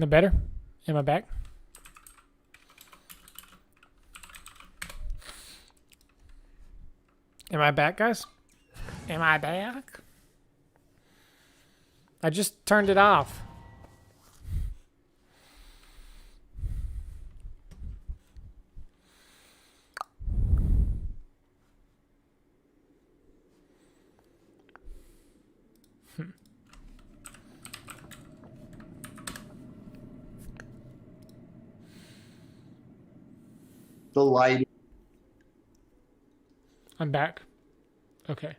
No better? Am I back? Am I back, guys? Am I back? I just turned it off. The lighting. I'm back. Okay.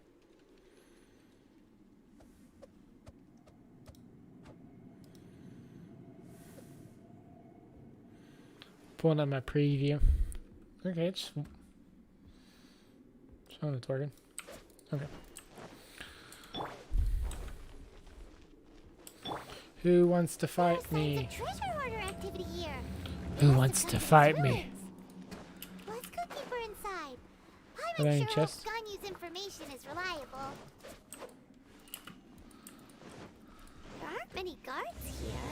Pulling up my preview. Okay, it's showing it's working. Okay. Who wants to fight me? Who wants to fight me? Let's go deeper inside. Are I'm there any not sure chests? Ganyu's information is reliable. There aren't many guards here.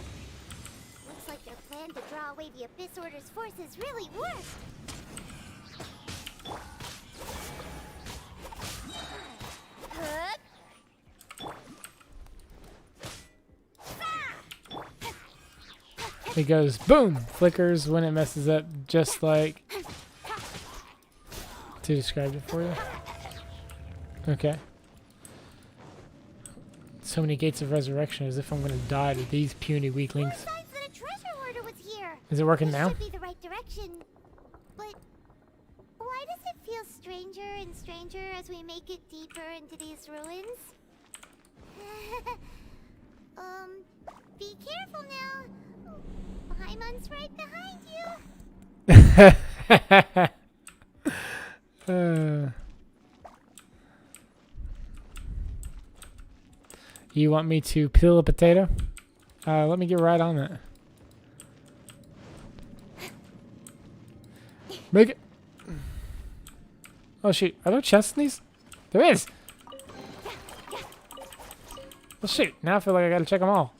Looks like their plan to draw away the Abyss Order's forces really worked. It goes boom, flickers when it messes up, just like to describe it for you. Okay. So many gates of resurrection, as if I'm gonna die to these puny weaklings. Signs that a treasure hoarder was here. Is it working This now? should be the right direction. But why does it feel stranger and stranger as we make it deeper into these ruins? Be careful now. Paimon's right behind you. You want me to peel a potato? Let me get right on that. Make it. Oh shoot, are there chests in these? There is! Well shoot, now I feel like I gotta check them all.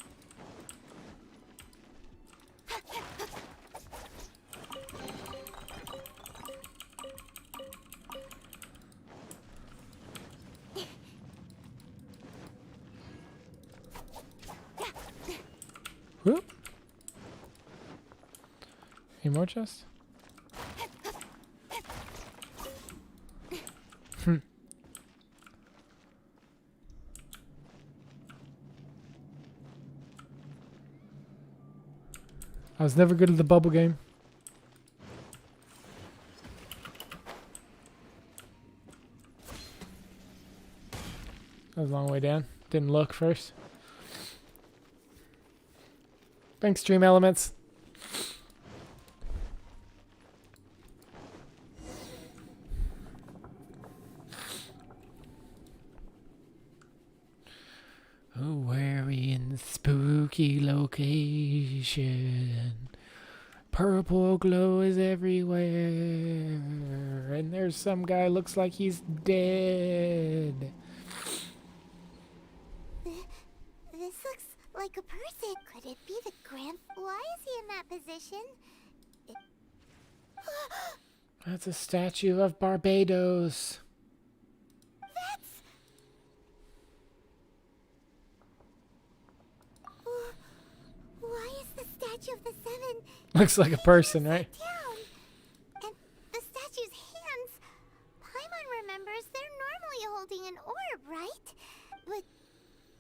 Whoop. Any more chests? I was never good at the bubble game. That was a long way down. Didn't look first. Thanks, Dream Elements. Oh, where are we in the spooky location? Purple glow is everywhere. And there's some guy looks like he's dead. This looks like a person. Could it be the Grand? Why is he in that position? That's a statue of Barbados. That's. Why is the statue of the Seven? Looks like a person, right? Down. And the statue's hands. Paimon remembers they're normally holding an orb, right? But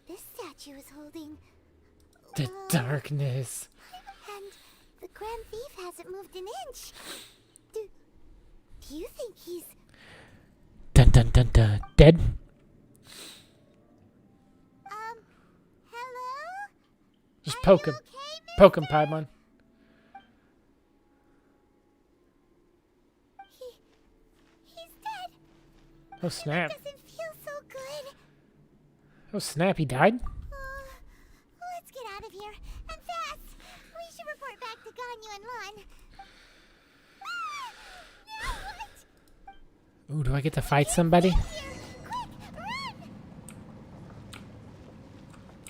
this statue is holding. The darkness. And the Grand Thief hasn't moved an inch. Do you think he's... Dun dun dun dun. Dead? hello? Just Are poke you him. okay, Poke him, mister? Paimon. He's dead. Oh snap. Doesn't feel so good. Oh snap, he died? Let's get out of here. And fast. We should report back to Ganyu and Lon. No, what? Ooh, do I get to fight somebody? Here. Quick, run!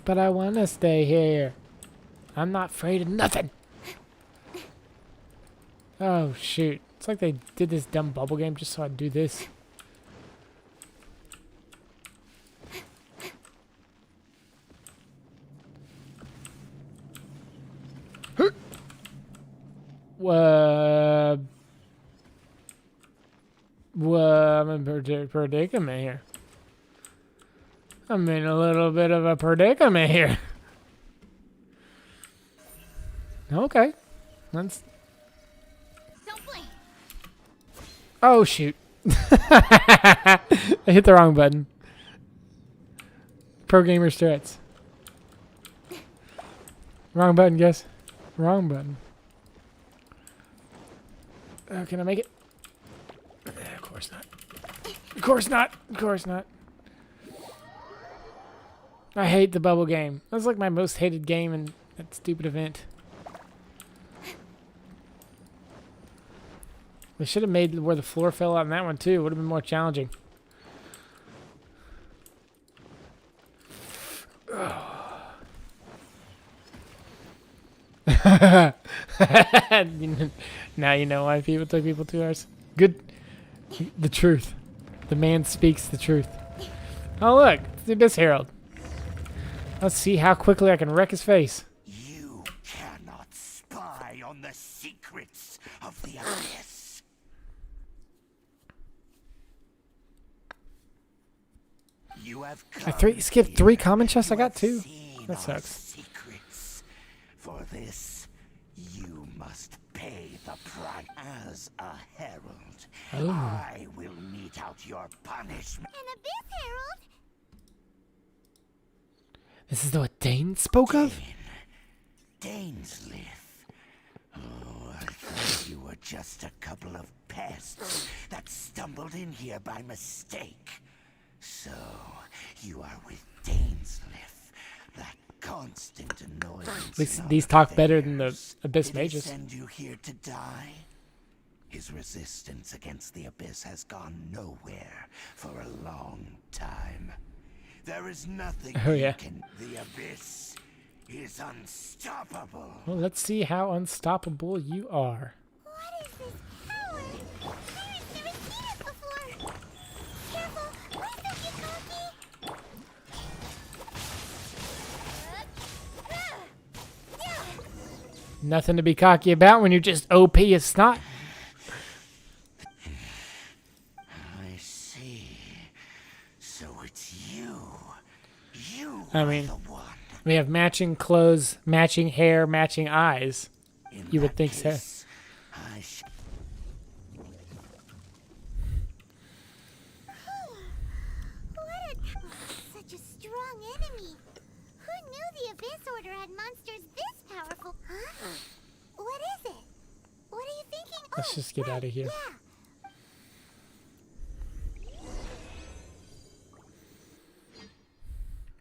But I want to stay here. I'm not afraid of nothing. Oh, shoot. It's like they did this dumb bubble game just so I'd do this. I'm in a predicament here. I'm in a little bit of a predicament here. Okay. Let's... Don't blink. Oh, shoot. I hit the wrong button. Pro gamer strats. Wrong button, guys. Wrong button. Oh, can I make it? Of course not. Of course not. Of course not. I hate the bubble game. That's like my most hated game in that stupid event. They should have made where the floor fell out in that one too. Would have been more challenging. Now you know why people took people 2 hours. Good. The truth. The man speaks the truth. Oh look, it's the Abyss Herald. Let's see how quickly I can wreck his face. You cannot spy on the secrets of the Abyss. You have Skipped 3 common chests. I got 2. That sucks. Secrets. For this, you must pay the price. As a herald, I will mete out your punishment. An Abyss Herald? This is what Dane spoke of? Dainsleif. Oh, I thought you were just a couple of pests that stumbled in here by mistake. So, you are with Dainsleif, that constant annoyance. At least these talk better than the Abyss mages. Did he send you here to die? His resistance against the Abyss has gone nowhere for a long time. There is nothing yeah. The Abyss is unstoppable. Well, let's see how unstoppable you are. What is this power? I've never seen it before. Careful, please don't get cocky. Nothing to be cocky about when you're just OP as snot. I see. So it's you. You I are mean, the one. we have matching clothes, matching hair, matching eyes. In You would that think so. case, Such a strong enemy. Who knew the Abyss Order had monsters this powerful? Huh? What is it? What are you thinking? Let's just get out of here. Yeah.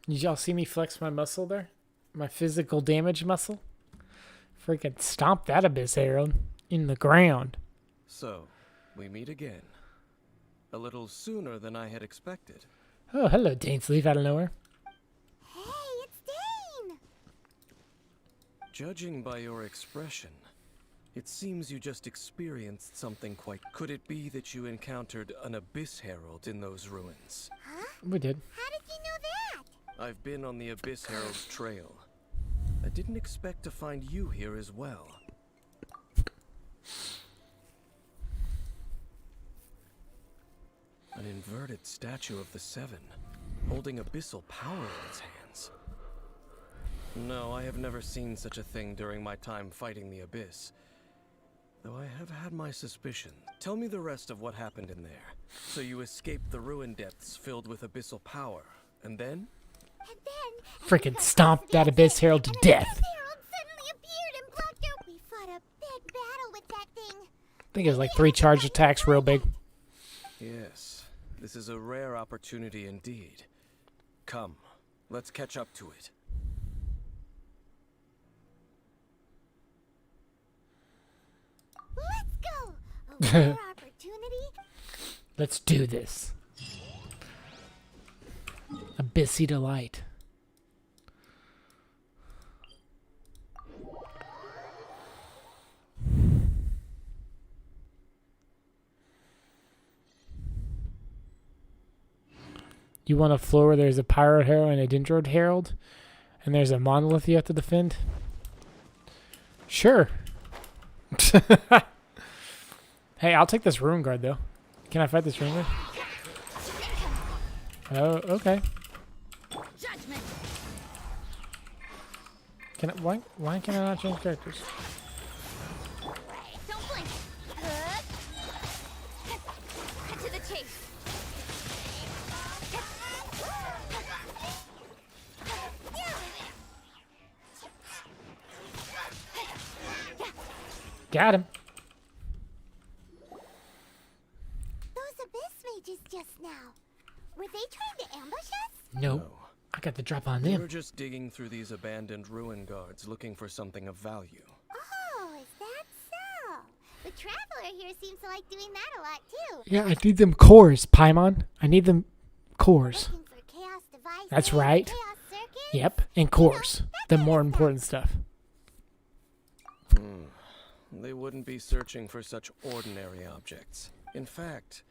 Did y'all see me flex my muscle there? My physical damage muscle? Freaking stomp that Abyss Herald in the ground. So, we meet again. A little sooner than I had expected. Oh, hello, Dainsleif out of nowhere. Hey, it's Dane. Judging by your expression, it seems you just experienced something quite... Could it be that you encountered an Abyss Herald in those ruins? Huh? We did. How did you know that? I've been on the Abyss Herald's trail. I didn't expect to find you here as well. An inverted statue of the Seven, holding abyssal power in its hands. No, I have never seen such a thing during my time fighting the Abyss. Though I have had my suspicions. Tell me the rest of what happened in there. So you escaped the ruin depths filled with abyssal power, and then? And then... Freaking stomp that Abyss Herald to death. Abyss Herald suddenly appeared and blocked out. We fought a big battle with that thing. I think it was like 3 charge attacks real big. Yes, this is a rare opportunity indeed. Come, let's catch up to it. Let's go. A rare opportunity. Let's do this. Abyssy delight. You want a floor where there's a Pyro Herald and a Dendroid Herald, and there's a Monolith you have to defend? Sure. Hey, I'll take this Ruin Guard, though. Can I fight this Ruin Guard? Oh, okay. Judgment. Can I, why can I not change characters? Don't blink. Cut to the chase. Got him. Those abyss mages just now. Were they trying to ambush us? Nope. I got the drop on We them. were just digging through these abandoned ruin guards looking for something of value. Oh, is that so? The traveler here seems to like doing that a lot too. Yeah, I need them cores, Paimon. I need them cores. Looking for chaos devices. That's right. Chaos circuits. Yep, and cores. The more important stuff. They wouldn't be searching for such ordinary objects. In fact,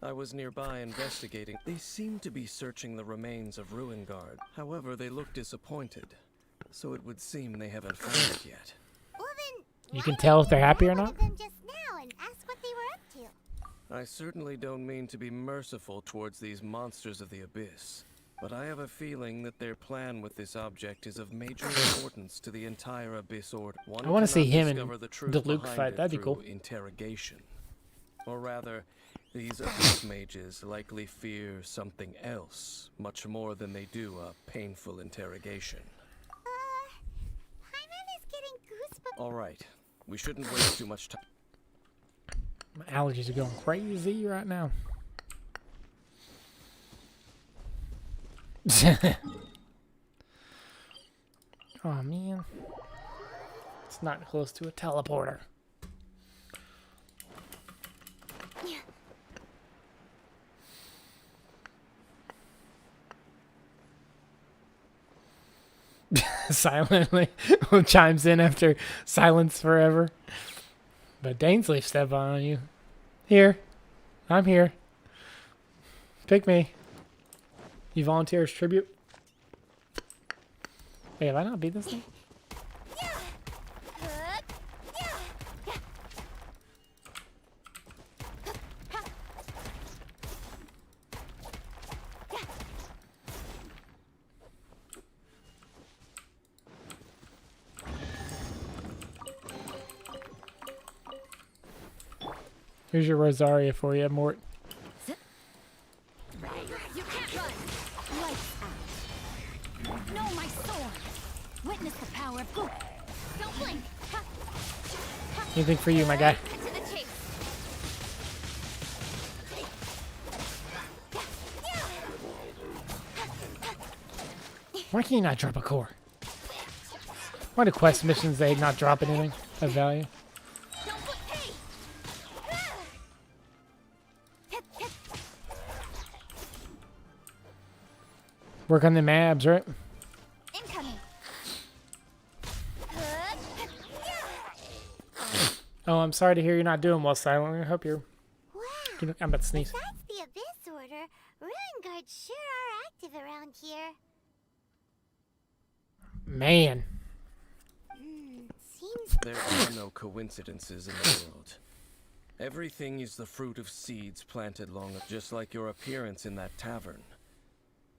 I was nearby investigating. They seem to be searching the remains of Ruin Guard. However, they look disappointed. So it would seem they haven't found it yet. Well then, You why can don't tell if we they're happy or grab one not? of them just now and ask what they were up to. I certainly don't mean to be merciful towards these monsters of the abyss, but I have a feeling that their plan with this object is of major importance to the entire abyss order. One I wanna see cannot him and discover the truth the Luke behind fight. it That'd be through cool. interrogation. Or rather, these abyss mages likely fear something else, much more than they do a painful interrogation. Paimon is getting goosebumps. All right, we shouldn't waste too much time. My allergies are going crazy right now. Oh man. It's not close to a teleporter. Silently chimes in after silence forever. But Dainsley step on you. Here. I'm here. Pick me. You volunteer as tribute? Wait, have I not beat this thing? Here's your Rosaria for you, Mort. You can't run. Lights out. Know my sword. Witness the power of Goop. Don't blink. Anything for you, my guy. Cut to the chase. Why can't you not drop a core? Why do quest missions they not drop anything of value? Don't blink. Hey. Work on the mabs, right? Incoming. Oh, I'm sorry to hear you're not doing well, Silent. I hope you're... Wow. I'm about to sneeze. Besides the Abyss Order, Ruin Guards sure are active around here. Man. Seems There are no coincidences in the world. Everything is the fruit of seeds planted long ago, just like your appearance in that tavern.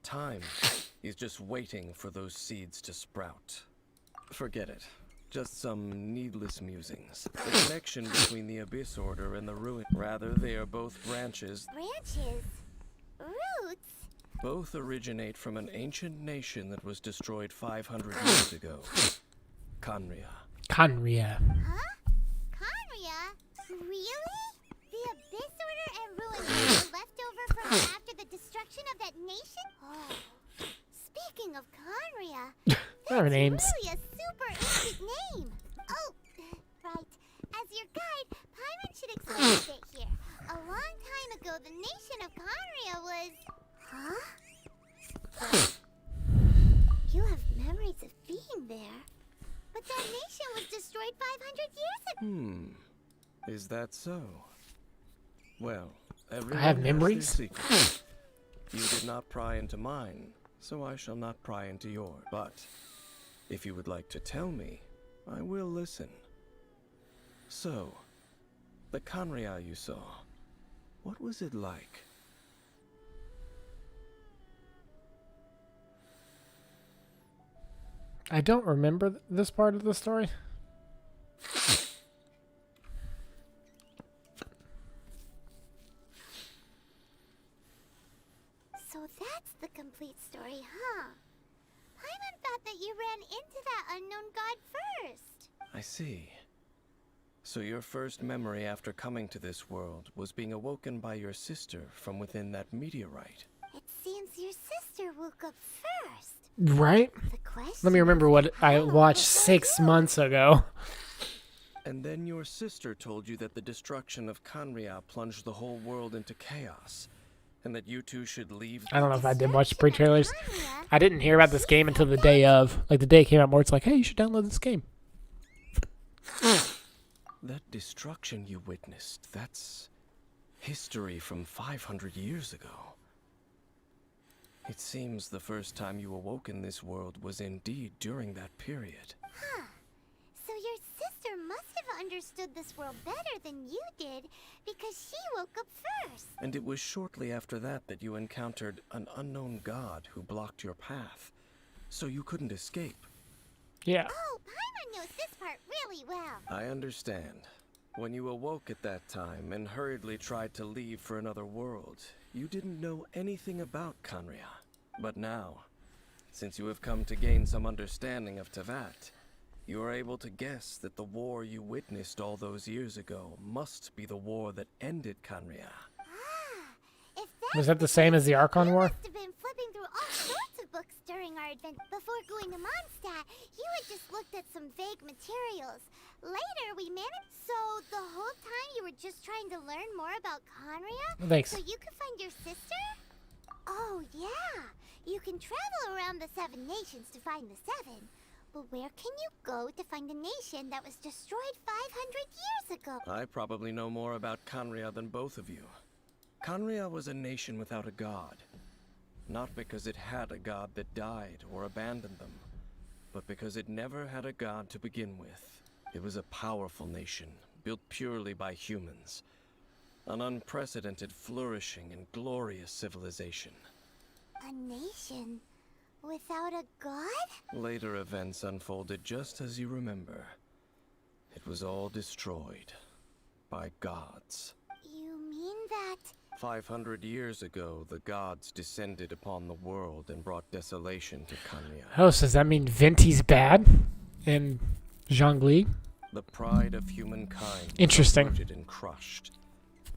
Time is just waiting for those seeds to sprout. Forget it. Just some needless musings. The connection between the Abyss Order and the Ruin. Rather, they are both branches. branches. Roots. Both originate from an ancient nation that was destroyed 500 years ago. Khaenri'ah. Khaenri'ah. Huh? Khaenri'ah? Really? The Abyss Order and Ruin Guards were left over from after the destruction of that nation? Oh. Speaking of Khaenri'ah, What are that's names? really a super ancient name. Oh, right. As your guide, Paimon should explain a bit here. A long time ago, the nation of Khaenri'ah was... Huh? You have memories of being there. But that nation was destroyed 500 years ago. Is that so? Well, I have everyone has their memories? secrets. You did not pry into mine, so I shall not pry into yours. But if you would like to tell me, I will listen. So, the Khaenri'ah you saw, what was it like? I don't remember this part of the story. So that's the complete story, huh? Paimon thought that you ran into that unknown god first. I see. So your first memory after coming to this world was being awoken by your sister from within that meteorite. It seems your sister woke up first. Right? The question Let me remember what I how watched before 6 you? months ago. And then your sister told you that the destruction of Khaenri'ah plunged the whole world into chaos, and that you two should leave. I don't know if I did watch pre-trailers. Khaenri'ah? I didn't hear about this game until the day of. Like the day it came out, where it's like, hey, you should download this game. That destruction you witnessed, that's history from 500 years ago. It seems the first time you awoke in this world was indeed during that period. Huh. So your sister must have understood this world better than you did, because she woke up first. And it was shortly after that that you encountered an unknown god who blocked your path, so you couldn't escape. Yeah. Oh, Paimon knows this part really well. I understand. When you awoke at that time and hurriedly tried to leave for another world, you didn't know anything about Khaenri'ah. But now, since you have come to gain some understanding of Tevat, you are able to guess that the war you witnessed all those years ago must be the war that ended Khaenri'ah. If that's Was that the same as the Archon you War? must have been flipping through all sorts of books during our advent. Before going to Mondstadt, you had just looked at some vague materials. Later, we managed. So the whole time you were just trying to learn more about Khaenri'ah? Thanks. So you could find your sister? Oh, yeah. You can travel around the 7 nations to find the 7. But where can you go to find a nation that was destroyed 500 years ago? I probably know more about Khaenri'ah than both of you. Khaenri'ah was a nation without a god. Not because it had a god that died or abandoned them, but because it never had a god to begin with. It was a powerful nation, built purely by humans. An unprecedented, flourishing, and glorious civilization. A nation without a god? Later events unfolded just as you remember. It was all destroyed by gods. You mean that? 500 years ago, the gods descended upon the world and brought desolation to Khaenri'ah. Oh, so does that mean Venti's bad? And Zhongli? The pride of humankind was Interesting. uprooted and crushed,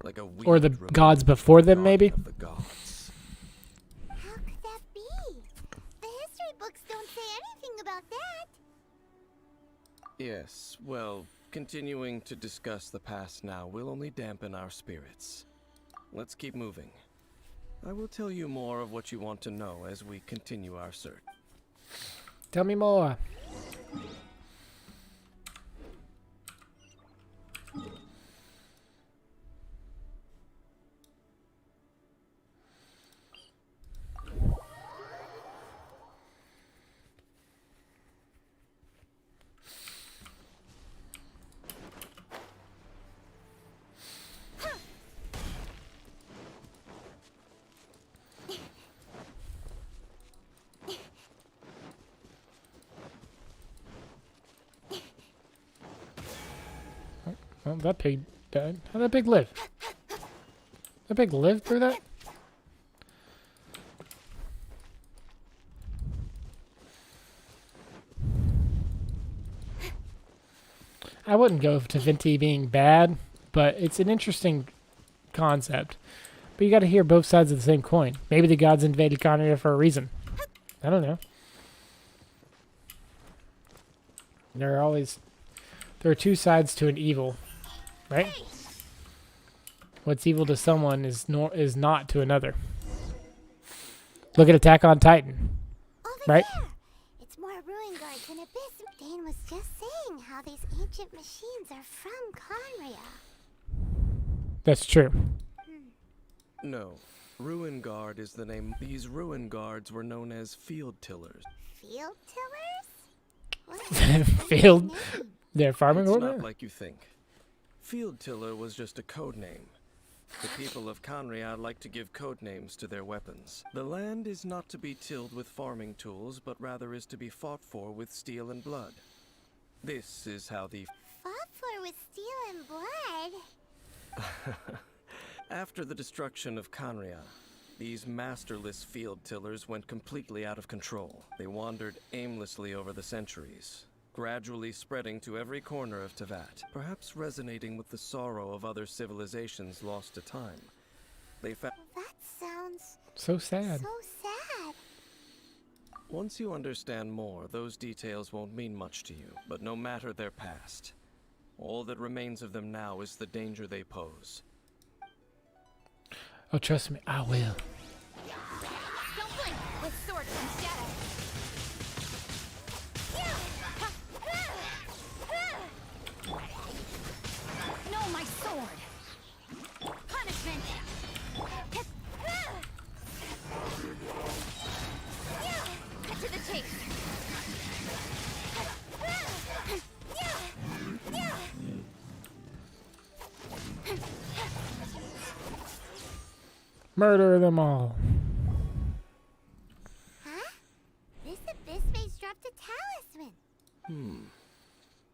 like a weed Or the removed gods from before the them, maybe? garden of the gods. How could that be? The history books don't say anything about that. Yes, well, continuing to discuss the past now will only dampen our spirits. Let's keep moving. I will tell you more of what you want to know as we continue our search. Tell me more. Well, that pig died. How'd that pig live? That pig lived through that? I wouldn't go to Venti being bad, but it's an interesting concept. But you gotta hear both sides of the same coin. Maybe the gods invaded Khaenri'ah for a reason. I don't know. There are two sides to an evil, right? What's evil to someone is not to another. Look at Attack on Titan, Over right? there. It's more ruin guards and abyss. Dane was just saying how these ancient machines are from Khaenri'ah. That's true. No, Ruin Guard is the name. These Ruin Guards were known as field tillers. Field tillers? What a Field. name. They're farming It's over not there? like you think. Field Tiller was just a code name. The people of Conriad like to give code names to their weapons. The land is not to be tilled with farming tools, but rather is to be fought for with steel and blood. This is how the... Fought for with steel and blood? After the destruction of Conria, these masterless field tillers went completely out of control. They wandered aimlessly over the centuries, gradually spreading to every corner of Tevat, perhaps resonating with the sorrow of other civilizations lost to time. They found... That sounds So sad. so sad. Once you understand more, those details won't mean much to you, but no matter their past, all that remains of them now is the danger they pose. Oh, trust me, I will. Don't blink with sword and shadow. No, my sword. Punishment. Cut to the chase. Murder them all. Huh? This abyss face dropped a talisman.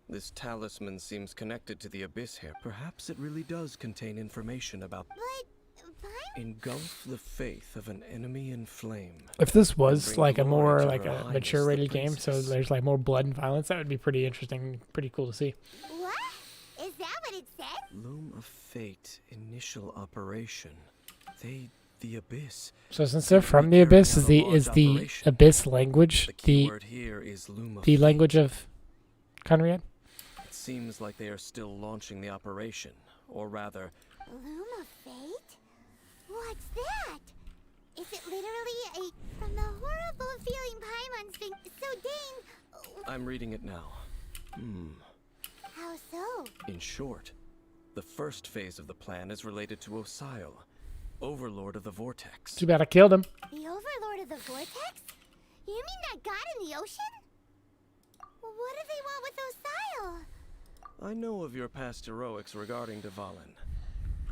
This talisman seems connected to the abyss here. Perhaps it really does contain information about... But Vine Engulf the faith of an enemy in flame. If this was Bring like a glory more to like her a highness, mature the rated game, so princess. there's like more blood and violence, that would be pretty interesting, pretty cool to see. what? Is that what it said? Loom of Fate, initial operation. The abyss. So since they're from the abyss, is the abyss language The the keyword here is Loom of the Fate. language of Conriad? It seems like they are still launching the operation, or rather, Loom of Fate? What's that? Is it literally a... From the horrible feeling Paimon's thing... So Dane... I'm reading it now. How so? In short, the first phase of the plan is related to Osile, Overlord of the Vortex. Too bad I killed him. The Overlord of the Vortex? You mean that god in the ocean? What do they want with Osile? I know of your past heroics regarding Dvalin,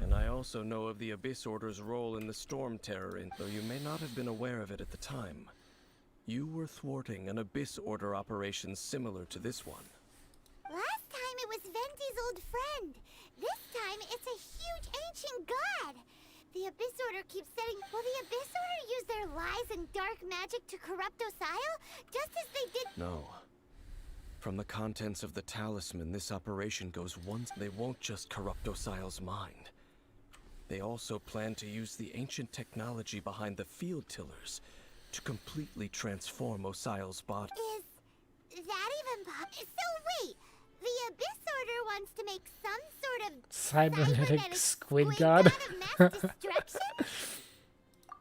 and I also know of the Abyss Order's role in the Storm Terror, though you may not have been aware of it at the time. You were thwarting an Abyss Order operation similar to this one. Last time it was Venti's old friend. This time it's a huge ancient god. The Abyss Order keeps setting... Will the Abyss Order use their lies and dark magic to corrupt Osile? Just as they did... No. From the contents of the talisman, this operation goes once. They won't just corrupt Osile's mind. They also plan to use the ancient technology behind the field tillers to completely transform Osile's body. Is that even possible? So wait, the Abyss Order wants to make some sort of Cybernetic squid god. of mass destruction?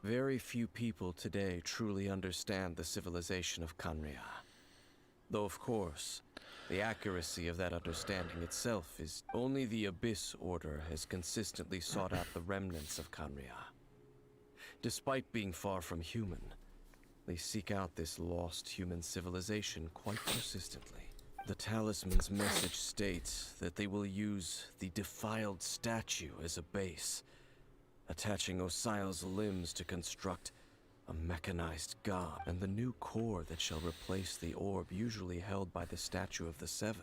Very few people today truly understand the civilization of Conria. Though, of course, the accuracy of that understanding itself is... Only the Abyss Order has consistently sought out the remnants of Conria. Despite being far from human, they seek out this lost human civilization quite persistently. The talisman's message states that they will use the defiled statue as a base, attaching Osile's limbs to construct a mechanized god, and the new core that shall replace the orb usually held by the statue of the Seven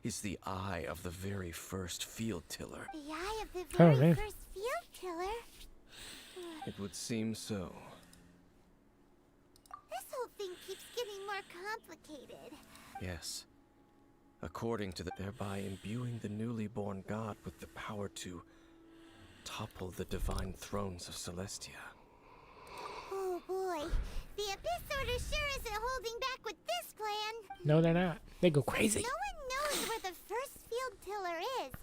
is the eye of the very first field tiller. The eye of the Oh, very man. first field killer? It would seem so. This whole thing keeps getting more complicated. Yes. According to thereby imbuing the newly born god with the power to topple the divine thrones of Celestia. Oh boy, the Abyss Order sure isn't holding back with this plan. No, they're not. They go crazy. No one knows where the first field tiller is.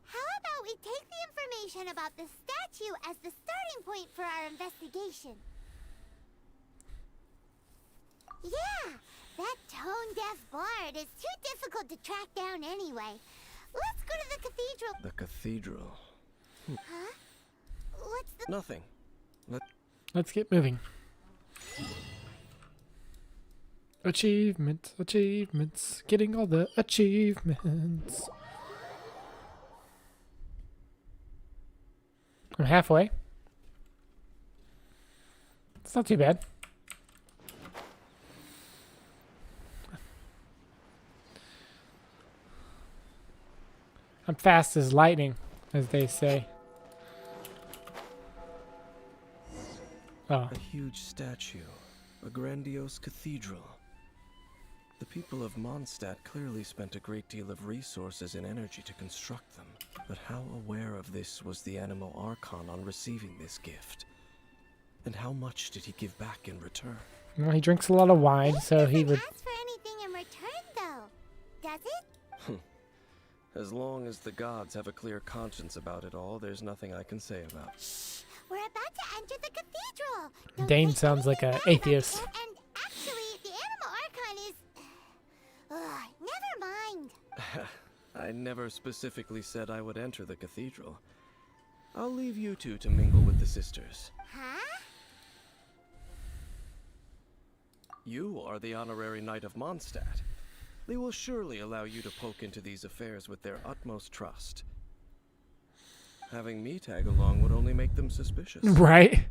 How about we take the information about the statue as the starting point for our investigation? Yeah, that tone-deaf bard is too difficult to track down anyway. Let's go to the cathedral. The cathedral. Huh? What's the... Nothing. Let's get moving. Achievements, achievements, getting all the achievements. I'm halfway. It's not too bad. I'm fast as lightning, as they say. Oh. A huge statue, a grandiose cathedral. The people of Mondstadt clearly spent a great deal of resources and energy to construct them. But how aware of this was the Animal Archon on receiving this gift? And how much did he give back in return? Well, he drinks a lot of wine, so he would... ask for anything in return, though, does it? As long as the gods have a clear conscience about it all, there's nothing I can say about it. Shh! We're about to enter the cathedral. Don't Dane say sounds like anything an bad about atheist. it, and actually, the Animal Archon is... never mind. I never specifically said I would enter the cathedral. I'll leave you two to mingle with the sisters. Huh? You are the honorary knight of Mondstadt. They will surely allow you to poke into these affairs with their utmost trust. Having me tag along would only make them suspicious. Right?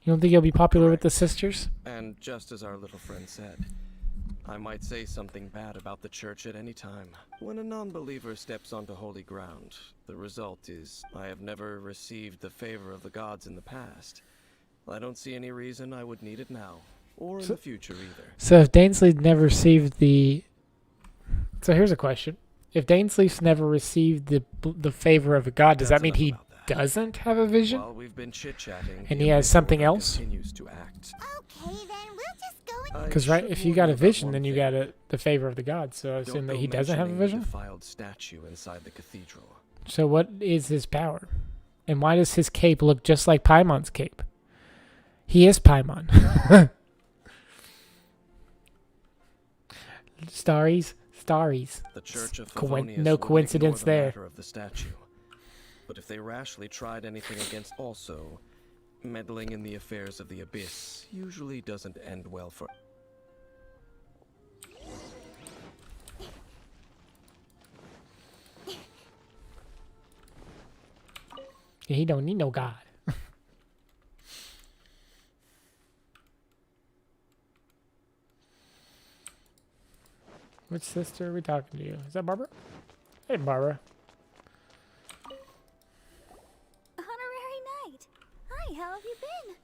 You don't think he'll be popular with the sisters? And just as our little friend said, I might say something bad about the church at any time. When a non-believer steps onto holy ground, the result is I have never received the favor of the gods in the past. I don't see any reason I would need it now, or in the future either. So if Danesley never received the... So here's a question. If Danesley's never received the favor of a god, does that mean he doesn't have a vision? While we've been chit-chatting, And he has something else? Continues to act. Okay, then we'll just go and... Because right, if you got a vision, then you got the favor of the gods. So I assume that he doesn't have a vision? The defiled statue inside the cathedral. So what is his power? And why does his cape look just like Paimon's cape? He is Paimon. Starries. The Church of No Favonius will coincidence ignore the there. matter of the statue. But if they rashly tried anything against also, meddling in the affairs of the Abyss usually doesn't end well for... He don't need no god. Which sister are we talking to? Is that Barbara? Hey, Barbara. Honorary Knight. Hi, how have you been?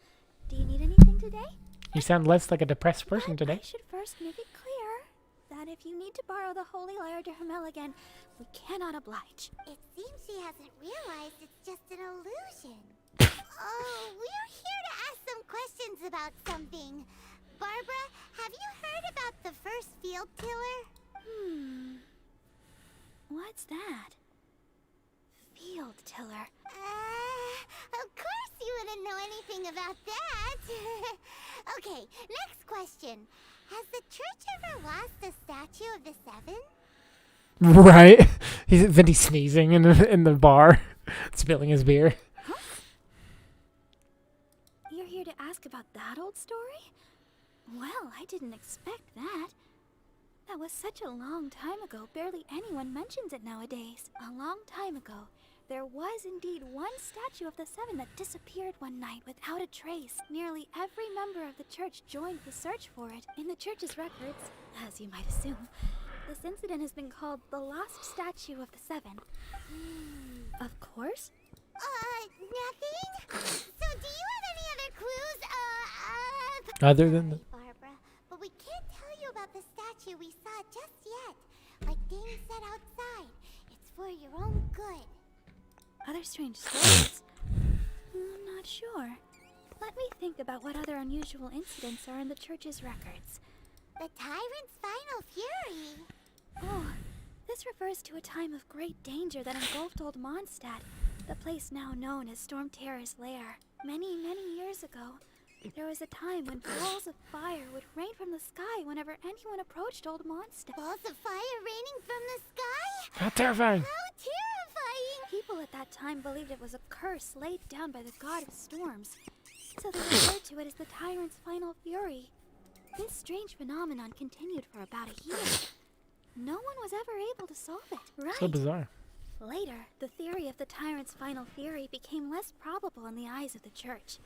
Do you need anything today? You sound less like a depressed person today. I should first make it clear that if you need to borrow the Holy Lyre to Hermel again, we cannot oblige. It seems she hasn't realized it's just an illusion. Oh, we're here to ask some questions about something. Barbara, have you heard about the first field tiller? What's that? Field tiller. Of course you wouldn't know anything about that. Okay, next question. Has the church ever lost a statue of the Seven? Right? He's sneezing in the bar, spilling his beer. You're here to ask about that old story? Well, I didn't expect that. That was such a long time ago, barely anyone mentions it nowadays. A long time ago, there was indeed one statue of the Seven that disappeared one night without a trace. Nearly every member of the church joined the search for it. In the church's records, as you might assume, this incident has been called the Lost Statue of the Seven. Of course. Nothing? So do you have any other clues? Other than the... Barbara, but we can't tell you about the statue we saw just yet. Like Dane said outside, it's for your own good. Other strange stories? I'm not sure. Let me think about what other unusual incidents are in the church's records. The tyrant's final fury. Oh, this refers to a time of great danger that engulfed old Mondstadt, the place now known as Storm Terror's lair. Many, many years ago, there was a time when balls of fire would rain from the sky whenever anyone approached old Mondstadt. Balls of fire raining from the sky? How terrifying. How terrifying! People people at that time believed it was a curse laid down by the god of storms, so they referred to it as the tyrant's final fury. This strange phenomenon continued for about a year. No one was ever able to solve it. Right. So bizarre. Later, the theory of the tyrant's final fury became less probable in the eyes of the church.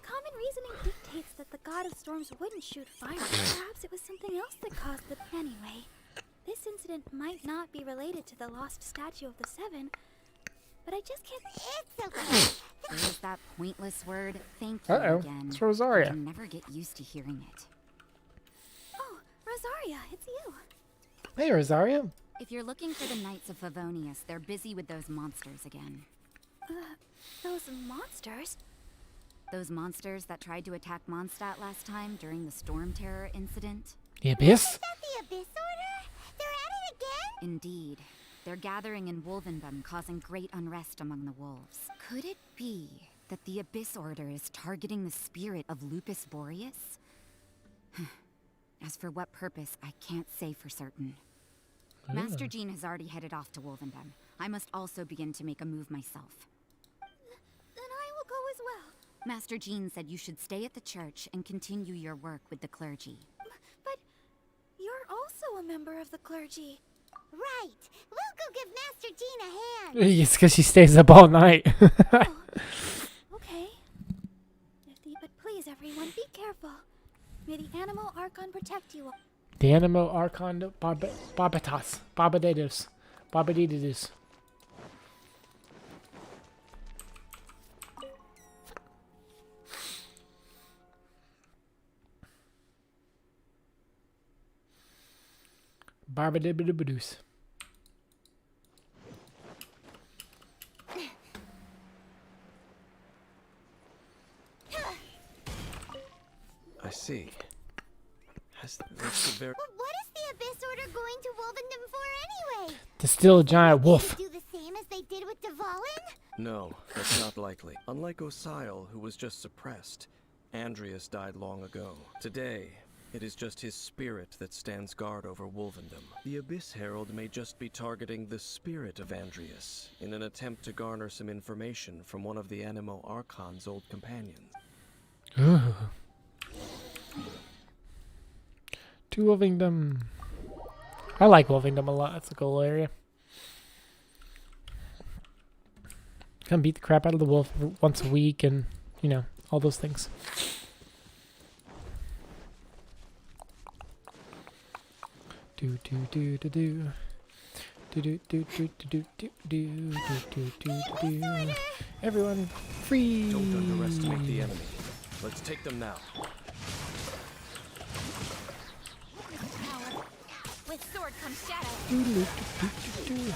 Common reasoning dictates that the god of storms wouldn't shoot fire. Perhaps it was something else that caused the... Anyway, this incident might not be related to the lost statue of the Seven, but I just can't... It's okay. There's that pointless word, thank you Uh-oh. again. It's I Rosaria. can never get used to hearing it. Oh, Rosaria, it's you. Hey, Rosaria. If you're looking for the Knights of Favonius, they're busy with those monsters again. Those monsters? Those monsters that tried to attack Mondstadt last time during the Storm Terror incident? The Abyss? Is that the Abyss Order? They're at it again? Indeed. They're gathering in Wolvendom, causing great unrest among the wolves. Could it be that the Abyss Order is targeting the spirit of Lupus Boreas? As for what purpose, I can't say for certain. Master Jean has already headed off to Wolvendom. I must also begin to make a move myself. Then I will go as well. Master Jean said you should stay at the church and continue your work with the clergy. But you're also a member of the clergy. Right. We'll go give Master Jean a hand. It's because she stays up all night. Okay. But please, everyone, be careful. May the Animal Archon protect you all. The Animo Archon Barbatas. Barbadedos. Barbadididus. Barbadibidibidus. I see. That's a very... But what is the Abyss Order going to Wolvendom for anyway? To steal a giant wolf. They do the same as they did with Dvalin? No, that's not likely. Unlike Osial, who was just suppressed, Andreas died long ago. Today, it is just his spirit that stands guard over Wolvendom. The Abyss Herald may just be targeting the spirit of Andreas in an attempt to garner some information from one of the Animo Archon's old companions. Ooh. To Wolvendom. I like Wolvendom a lot. It's a cool area. Come beat the crap out of the wolf once a week and, you know, all those things. Do do do do do. Do do do do do do do do do do do. Everyone free. Don't underestimate the enemy. Let's take them now. With sword comes shadow. Do, do, do, do, do.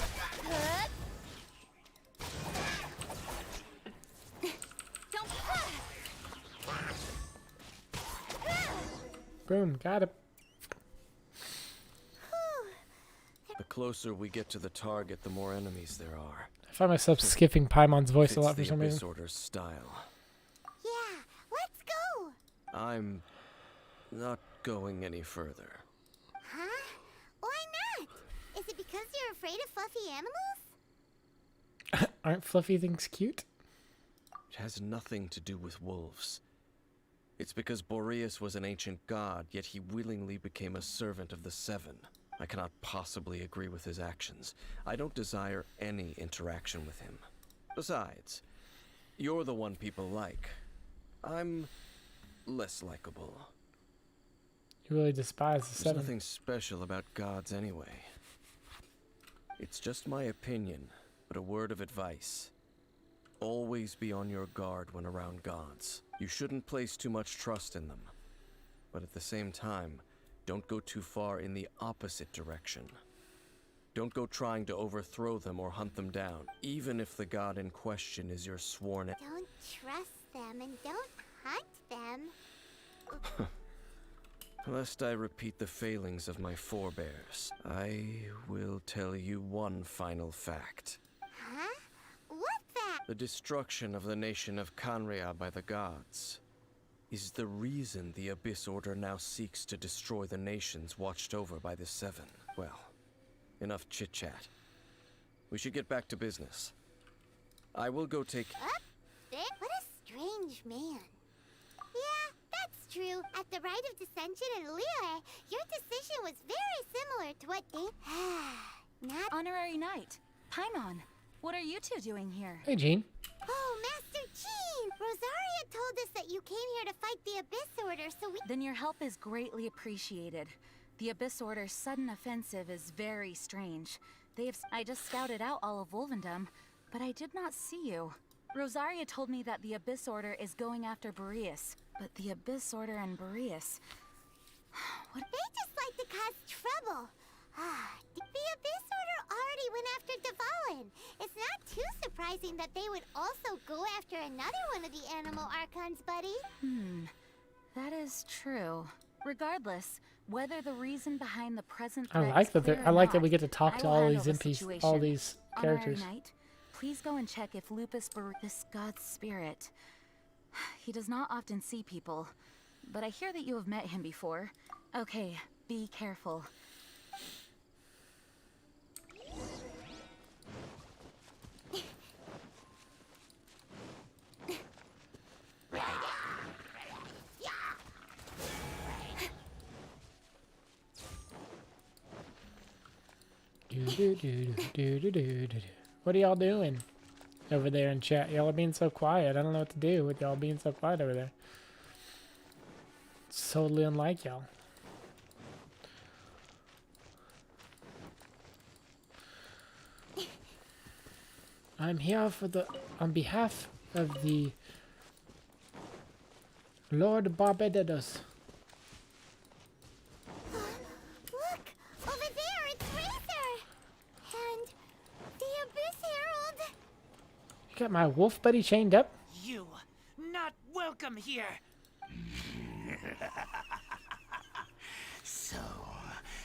Boom, got it. The closer we get to the target, the more enemies there are. I find myself skipping Paimon's voice a Fits lot for the some Abyss reason. Order's style. Yeah, let's go. I'm not going any further. Huh? Why not? Is it because you're afraid of fluffy animals? Aren't fluffy things cute? It has nothing to do with wolves. It's because Boreas was an ancient god, yet he willingly became a servant of the Seven. I cannot possibly agree with his actions. I don't desire any interaction with him. Besides, you're the one people like. I'm less likable. You really despise the There's Seven. nothing special about gods anyway. It's just my opinion, but a word of advice. Always be on your guard when around gods. You shouldn't place too much trust in them. But at the same time, don't go too far in the opposite direction. Don't go trying to overthrow them or hunt them down, even if the god in question is your sworn enemy. Don't trust them and don't hunt them. Lest I repeat the failings of my forebears, I will tell you one final fact. Huh? What's that? The destruction of the nation of Canria by the gods is the reason the Abyss Order now seeks to destroy the nations watched over by the Seven. Well, enough chit-chat. We should get back to business. I will go take... Up there? What a strange man. Yeah, that's true. At the Rite of Dissension in Liyue, your decision was very similar to what they... Not... Honorary Knight, Paimon, what are you two doing here? Hey, Jean. Oh, Master Jean! Rosaria told us that you came here to fight the Abyss Order, so we... Then your help is greatly appreciated. The Abyss Order's sudden offensive is very strange. I just scouted out all of Wolvendom, but I did not see you. Rosaria told me that the Abyss Order is going after Boreas, but the Abyss Order and Boreas... What? They just like to cause trouble. The Abyss Order already went after Dvalin. It's not too surprising that they would also go after another one of the Animal Archons, buddy. That is true. Regardless, whether the reason behind the present I threat like is that. clear I or like that not, we get to talk I to will all handle these the NPCs, all situation. these Honorary characters. Knight, please go and check if this god's spirit. He does not often see people, but I hear that you have met him before. Okay, be careful. What are y'all doing over there in chat? Y'all are being so quiet. I don't know what to do with y'all being so quiet over there. It's totally unlike y'all. I'm here on behalf of the Lord Barbados. Look! Over there, it's Razor! And the Abyss Herald! You got my wolf buddy chained up? You not welcome here. So,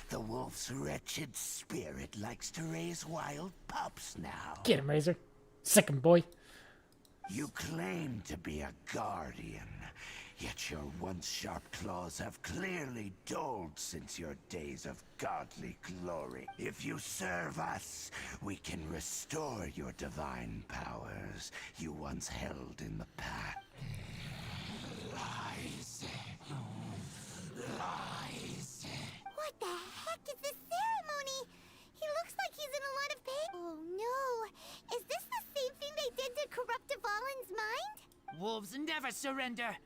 the wolf's wretched spirit likes to raise wild pups now. Get him, Razor. Sick him, boy. You claim to be a guardian, yet your once sharp claws have clearly dulled since your days of godly glory. If you serve us, we can restore your divine powers you once held in the past. Lies. Lies. What the heck is this ceremony? He looks like he's in a lot of pain. Oh no! Is this the same thing they did to corrupt Dvalin's mind? Wolves never surrender.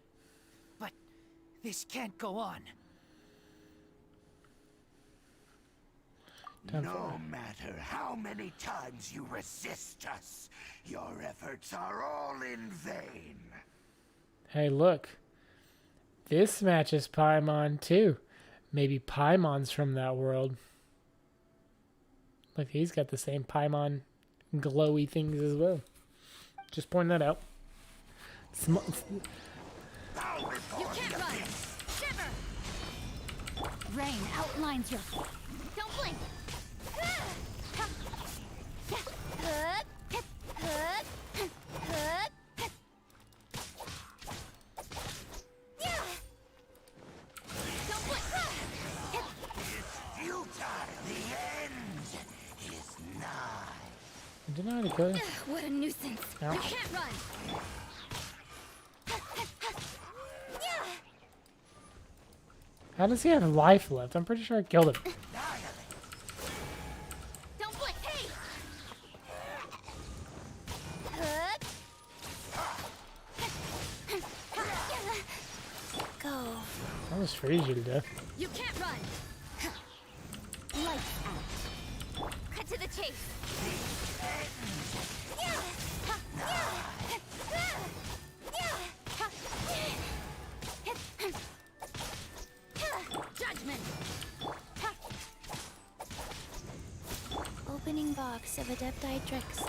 But this can't go on. No matter how many times you resist us, your efforts are all in vain. Hey, look. This matches Paimon, too. Maybe Paimon's from that world. Look, he's got the same Paimon glowy things as well. Just pointing that out. You can't run! Shiver! Rain outlines your... Don't blink! Don't blink! Futile, the end is nigh. Didn't I already kill you? What a nuisance! Ow. You can't run! How does he have life left? I'm pretty sure I killed him. Don't blink! Hey! Go. I almost freeze you to death. You can't run! Lights out. Cut to the chase. Judgment! Opening box of Adepti tricks.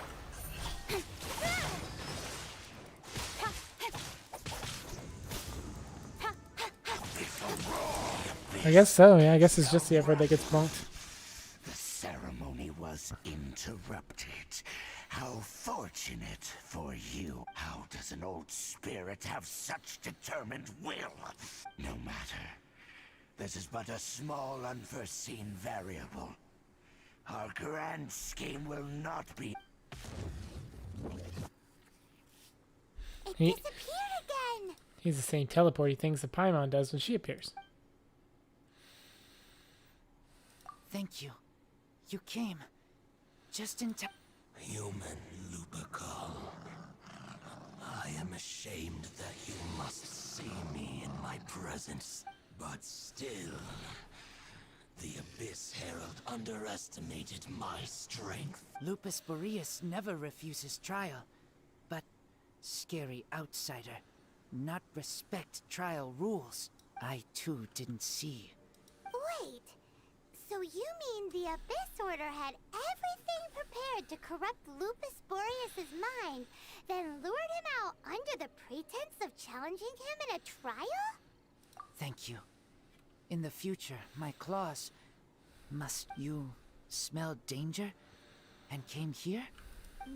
I guess so, yeah. I guess it's just the effort that gets bunked. The ceremony was interrupted. How fortunate for you. How does an old spirit have such determined will? No matter. This is but a small unforeseen variable. Our grand scheme will not be... He, disappeared again. he's the same teleporty things that Paimon does when she appears. Thank you. You came. Just in time. Human Lupercal, I am ashamed that you must see me in my presence, but still, the Abyss Herald underestimated my strength. Lupus Boreas never refuses trial, but scary outsider, not respect trial rules. I too didn't see. Wait, so you mean the Abyss Order had everything prepared to corrupt Lupus Boreas' mind, then lured him out under the pretense of challenging him in a trial? Thank you. In the future, my claws. Must you smell danger and came here?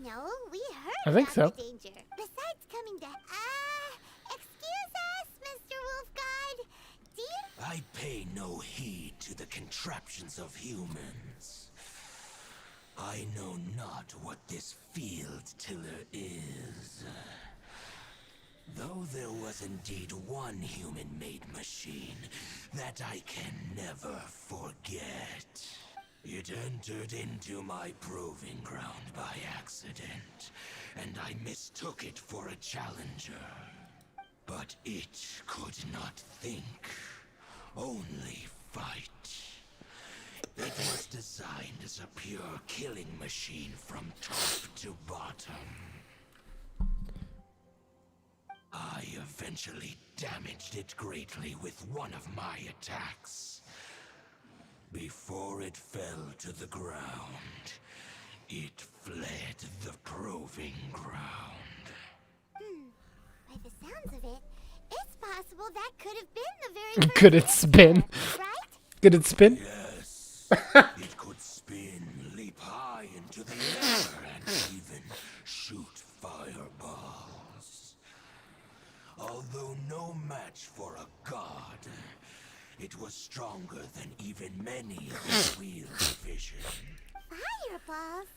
No, we heard I think about so. the danger. Besides coming to... excuse us, Mr. Wolf Guide. Do you... I pay no heed to the contraptions of humans. I know not what this field tiller is. Though there was indeed one human-made machine that I can never forget. It entered into my proving ground by accident, and I mistook it for a challenger. But it could not think, only fight. It was designed as a pure killing machine from top to bottom. I eventually damaged it greatly with one of my attacks. Before it fell to the ground, it fled the proving ground. By the sounds of it, it's possible that could have been the very first... Could it spin? Right? Could it spin? Yes, it could spin, leap high into the air, and even shoot fireballs. Although no match for a god, it was stronger than even many of the Wheel Division. Fireballs?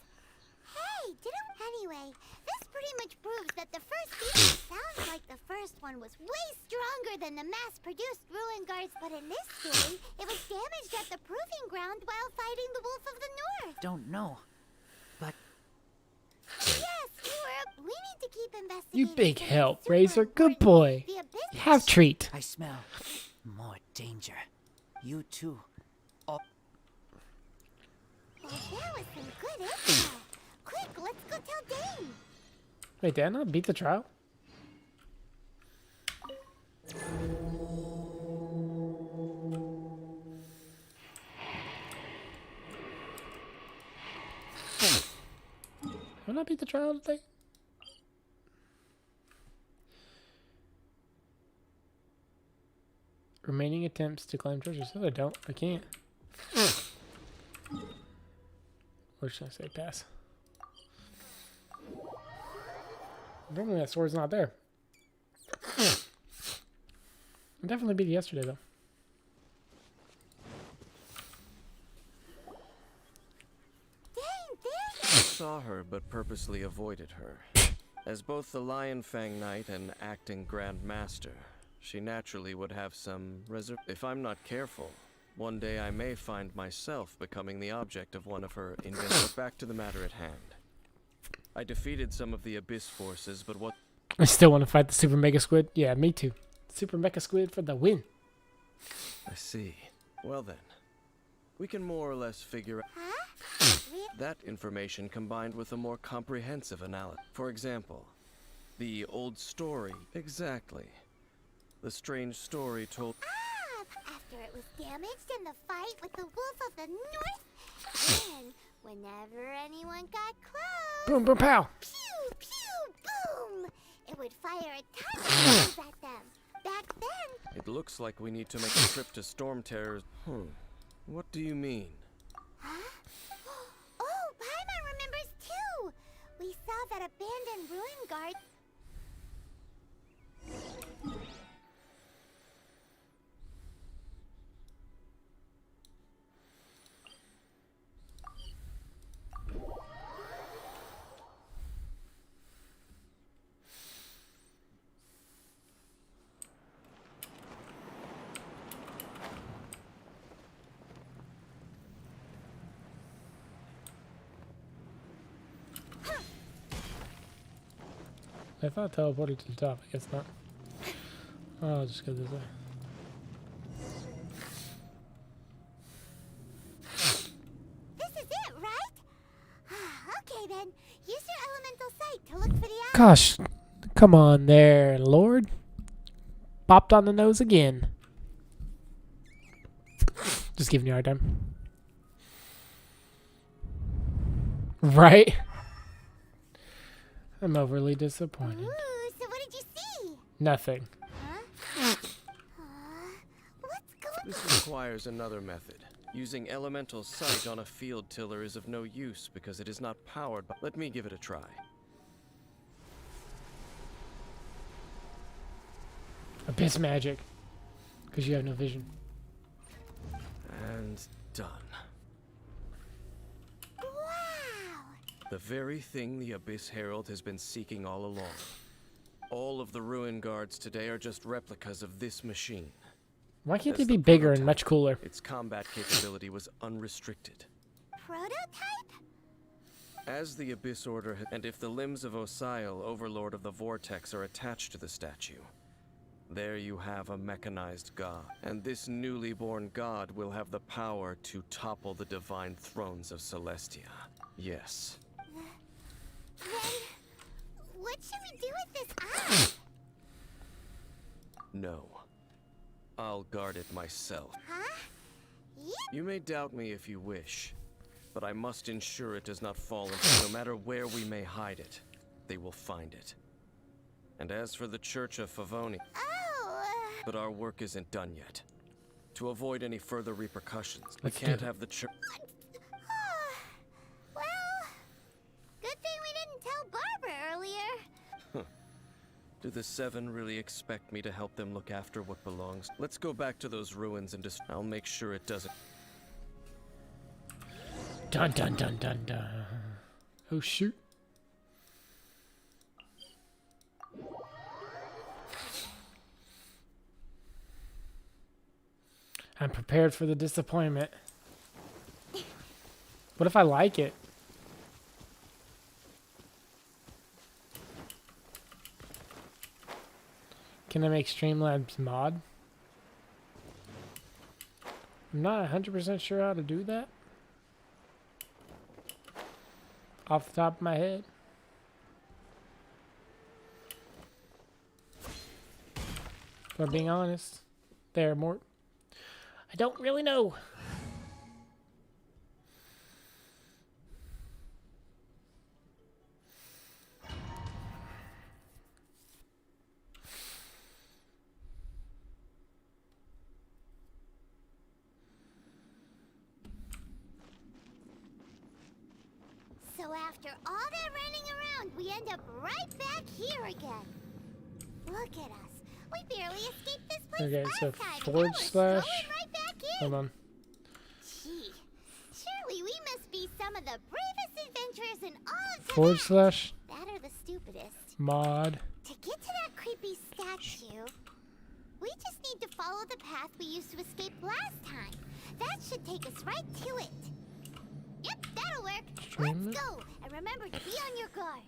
Hey, Anyway, this pretty much proves that the first season sounds like the first one was way stronger than the mass-produced Ruin Guards, but in this story, it was damaged at the proving ground while fighting the Wolf of the North. Don't know, but Yes, we need to keep investigating. You big something help, super Razor. Good important. boy. The Abyss. Have treat. I smell more danger. You too. Well, that was some good info. Quick, let's go tell Dane. Wait, did I not beat the trial? Did I not beat the trial today? Remaining attempts to climb treasures. No, I don't. I can't. Or should I say pass? Normally that sword's not there. I definitely beat it yesterday though. Dane, I there. saw her, but purposely avoided her. As both the Lion Fang Knight and acting Grand Master, she naturally would have some If I'm not careful, one day I may find myself becoming the object of one of her inventions. Back to the matter at hand. I defeated some of the Abyss forces, but what... I still want to fight the Super Mega Squid. Yeah, me too. Super Mega Squid for the win. I see. Well then, we can more or less figure out Huh? that information combined with a more comprehensive analysis. For example, the old story. Exactly. The strange story told... Ah, after it was damaged in the fight with the Wolf of the North, then whenever anyone got close, Boom, boom, pow. pew, pew, boom, it would fire a ton of arrows at them. Back then, It looks like we need to make a trip to Storm Terror's... What do you mean? huh? Oh, Paimon remembers too. We saw that abandoned ruin guard. I thought teleported to the top. I guess not. Oh, I'll just go this way. This is it, right? Okay then. Use your elemental sight to look for the eye. Gosh, come on there, Lord. Bopped on the nose again. Just giving you a hard time. Right? I'm overly disappointed. Ooh, so what did you see? Nothing. Huh? What's going This requires another method. Using elemental sight on a field tiller is of no use because it is not powered by... Let me give it a try. Abyss magic. Because you have no vision. And done. Wow! The very thing the Abyss Herald has been seeking all along. All of the ruin guards today are just replicas of this machine. Why can't That's they be the bigger and prototype. much cooler? Its combat capability was unrestricted. Prototype? As the Abyss Order and if the limbs of Osial, Overlord of the Vortex, are attached to the statue, there you have a mechanized god. And this newly born god will have the power to topple the divine thrones of Celestia. Yes. Then, what should we do with this eye? No. I'll guard it myself. Huh? Yep. You may doubt me if you wish, but I must ensure it does not fall into no matter where we may hide it, they will find it. And as for the Church of Favoni, Oh, but our work isn't done yet. To avoid any further repercussions, Let's we can't do it. have the church... well, good thing we didn't tell Barbara earlier. Do the Seven really expect me to help them look after what belongs? Let's go back to those ruins and just... I'll make sure it doesn't... Dun dun dun dun dun. Oh shoot. I'm prepared for the disappointment. What if I like it? Can I make Streamlabs mod? I'm not 100% sure how to do that. Off the top of my head. If I'm being honest. There, Mort. I don't really know. So after all that running around, we end up right back here again. Look at us. We barely escaped this place Okay, last so time. forward Now we're slash- strolling right back in. Hold on. Gee, surely we must be some of the bravest adventurers in all of Forward Tibet. slash That are the stupidest. mod. To get to that creepy statue, we just need to follow the path we used to escape last time. That should take us right to it. Yep, that'll work. Stream Let's it? go. And remember to be on your guard.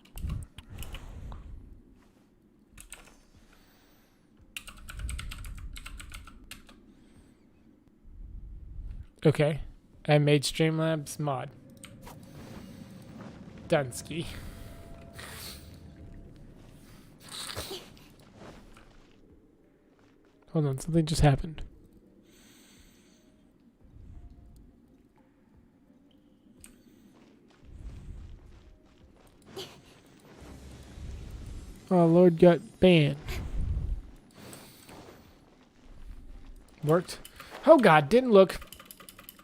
Okay. I made Streamlabs mod. Dunsky. Hold on, something just happened. Oh, Lord got banned. Worked. Oh God, didn't look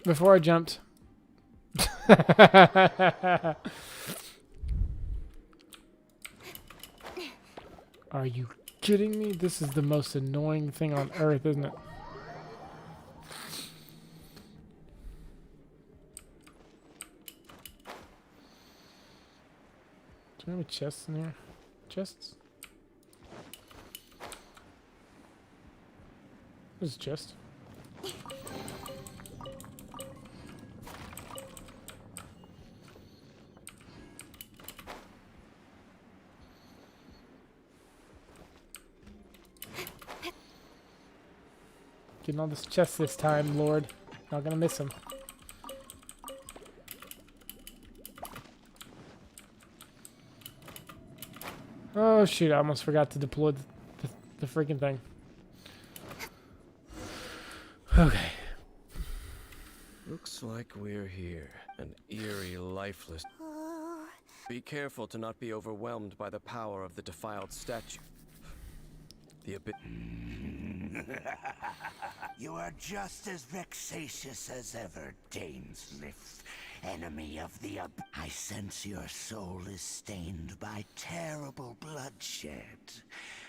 before I jumped. Are you kidding me? This is the most annoying thing on earth, isn't it? Do I have a chest in here? Chests? What is a chest? Getting all this chest this time, Lord. Not gonna miss him. Oh shoot, I almost forgot to deploy the freaking thing. Okay. Looks like we're here. An eerie, lifeless. Be careful to not be overwhelmed by the power of the defiled statue. The abyss. You are just as vexatious as ever, Daneslith, enemy of the I sense your soul is stained by terrible bloodshed,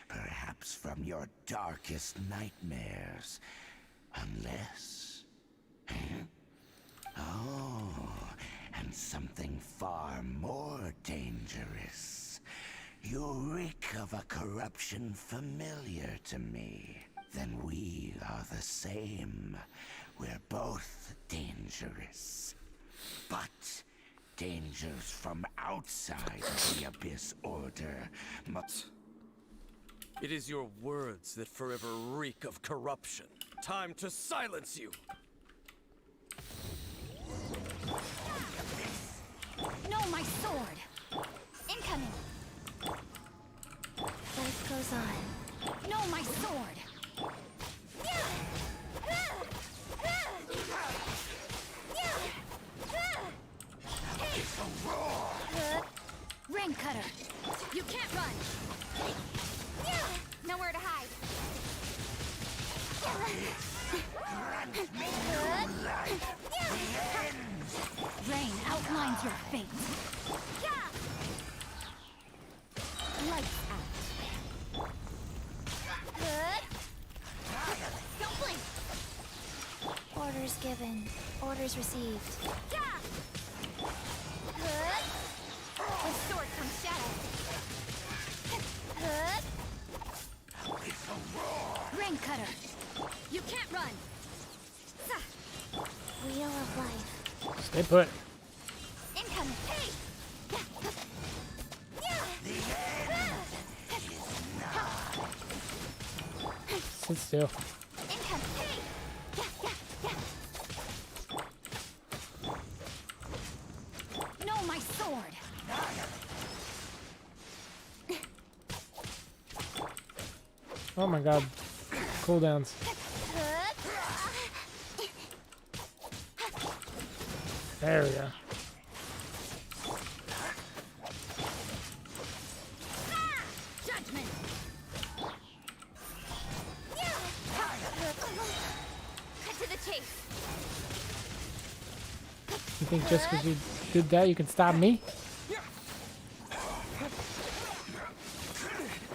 perhaps from your darkest nightmares, unless... Oh, and something far more dangerous. You reek of a corruption familiar to me. Then we are the same. We're both dangerous. But dangers from outside the Abyss Order must... It is your words that forever reek of corruption. Time to silence you! No, my sword! Incoming! Life goes on. No, my sword! Rain cutter! You can't run! Nowhere to hide! Rain outlines your fate. Lights out. Don't blink. Orders given. Orders received. With sword comes shadow. Rain cutter. You can't run. Wheel of life. Stay put. Incoming. Hey! Sit still. Incoming. Hey! No, my sword. Oh my god. Cooldowns. There we go. Judgment. Cut to the chase. You think just because you did that, you can stop me?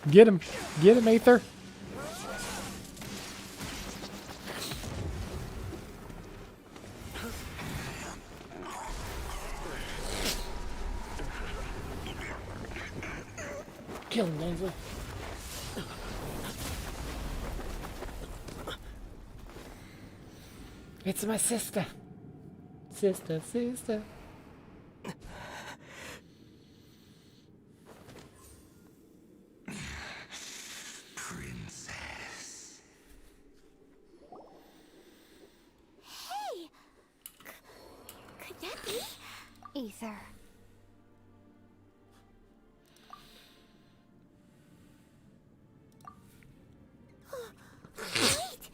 Get him. Get him, Aether. Kill him, Ainsley. It's my sister. Sister, sister. Princess. Hey! Could that be? Ether. Wait!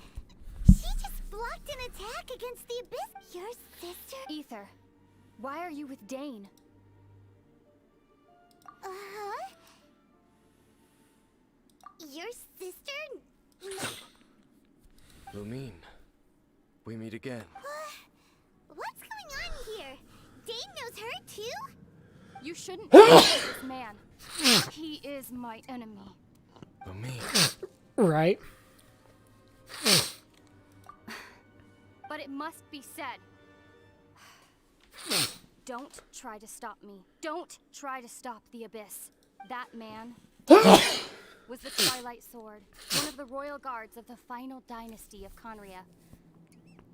She just blocked an attack against the Abyss. Your sister? Ether. Why are you with Dane? Uh-huh. Your sister? Lumine, we meet again. What's going on here? Dane knows her too? You shouldn't this man. He is my enemy. Lumine. Right. But it must be said. Don't try to stop me. Don't try to stop the Abyss. That man was the Twilight Sword, one of the royal guards of the final dynasty of Conria.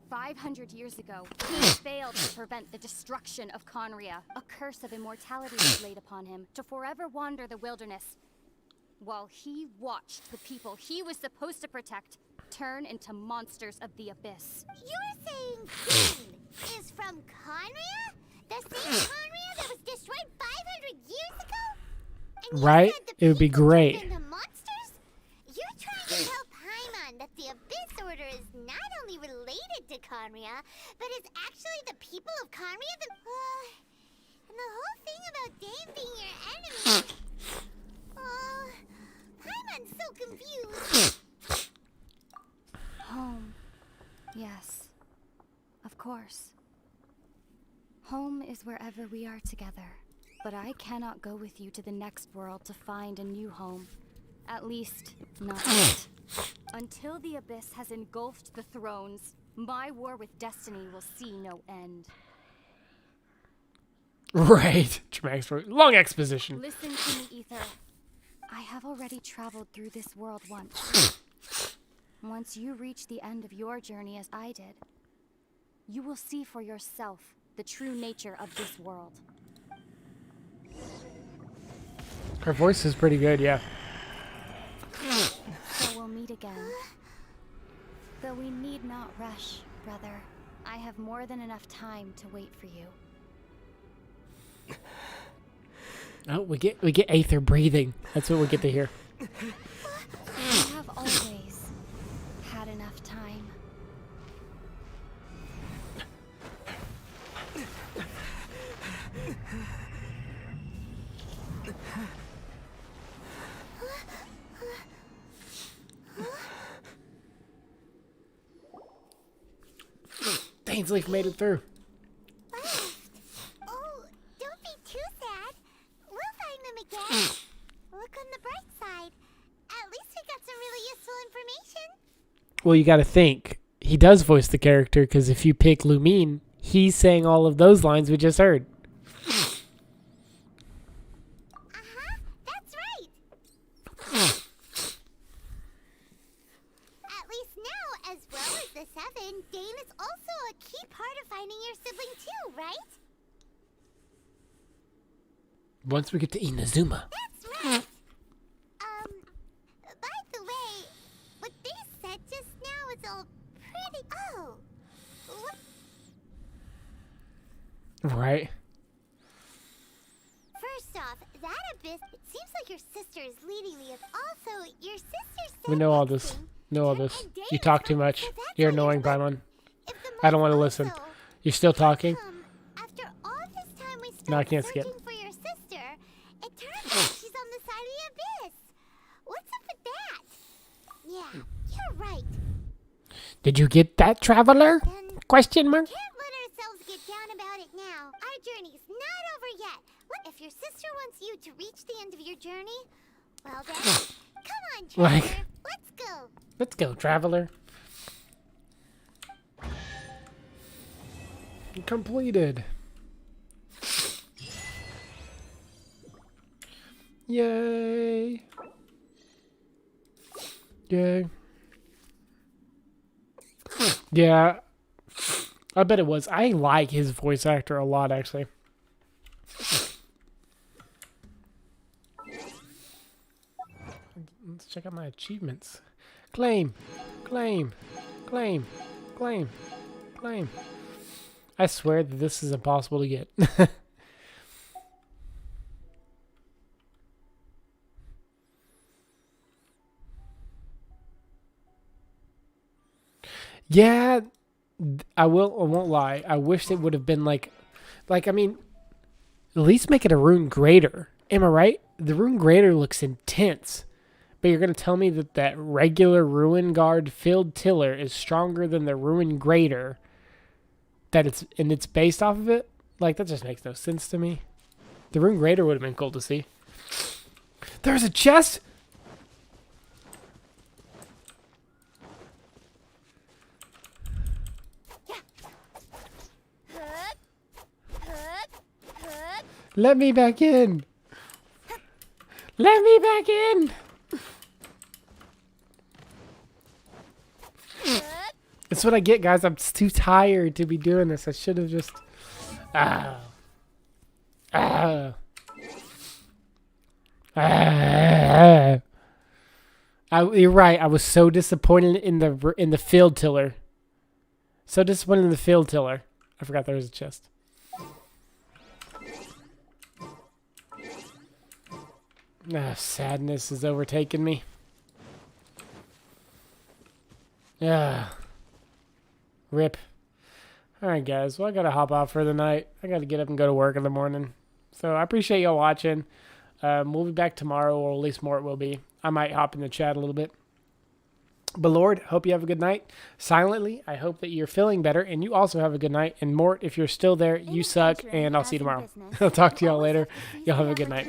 500 years ago, he failed to prevent the destruction of Conria. A curse of immortality was laid upon him to forever wander the wilderness, while he watched the people he was supposed to protect turn into monsters of the abyss. You're saying Dane is from Conria? The same Conria that was destroyed 500 years ago? And you Right? said the It would be people turned great. into monsters? You're trying to tell Paimon that the Abyss Order is not only related to Conria, but is actually the people of Conria that... and the whole thing about Dane being your enemy... Paimon's so confused. Home. Yes. Of course. Home is wherever we are together. But I cannot go with you to the next world to find a new home. At least, not yet. Until the Abyss has engulfed the thrones, my war with destiny will see no end. Right. Dramatic story. Long exposition. Listen to me, Ether. I have already traveled through this world once. Once you reach the end of your journey as I did, you will see for yourself the true nature of this world. Her voice is pretty good, yeah. So we'll meet again. Though we need not rush, brother. I have more than enough time to wait for you. Oh, we get Aether breathing. That's what we get to hear. I have always had enough time. Dainsleif made it through. Oh, don't be too sad. We'll find them again. Look on the bright side. At least we got some really useful information. Well, you got to think. He does voice the character, because if you pick Lumine, he's saying all of those lines we just heard. That's right. At least now, as well as the Seven, Dane is also a key part of finding your sibling too, right? Once we get to Inazuma. That's right. By the way, what they said just now is all pretty... Oh. What? Right. First off, that abyss, it seems like your sister is leading the abyss. Also, your sister said We know all next this. thing, Know all Jen this. and Dane You is talk too coming, much. so that's You're why annoying, you're like- Paimon. If the I don't want to months listen. also- You're still talking? After all this time we spent No, I can't skip. searching for your sister, it turns out she's on the side of the abyss. What's up with that? Yeah, you're right. Did you get that, traveler? Then Question mark? can't let ourselves get down about it now. Our journey's not over yet. What if your sister wants you to reach the end of your journey? Well then, come on, traveler. Like- Let's go. Let's go, traveler. Completed. Yay. Yay. Yeah. I bet it was. I like his voice actor a lot, actually. Let's check out my achievements. Claim. Claim. Claim. Claim. Claim. I swear that this is impossible to get. Yeah, I won't lie. I wish it would have been like I mean, at least make it a rune greater. Am I right? The rune greater looks intense. But you're going to tell me that that regular ruin guard filled tiller is stronger than the ruin greater, that it's based off of it? Like, that just makes no sense to me. The rune greater would have been cool to see. There's a chest. Let me back in. Let me back in. That's what I get, guys. I'm too tired to be doing this. I should have just... Ah. Ah. Ah. You're right. I was so disappointed in the field tiller. So disappointed in the field tiller. I forgot there was a chest. Sadness has overtaken me. Yeah. Rip. Alright, guys. Well, I gotta hop off for the night. I gotta get up and go to work in the morning. So I appreciate y'all watching. We'll be back tomorrow, or at least Mort will be. I might hop in the chat a little bit. But Lord, hope you have a good night. Silently, I hope that you're feeling better, and you also have a good night. And Mort, if you're still there, you suck, and I'll see you tomorrow. I'll talk to y'all later. Y'all have a good night.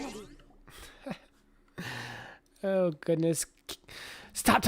Oh, goodness. Stop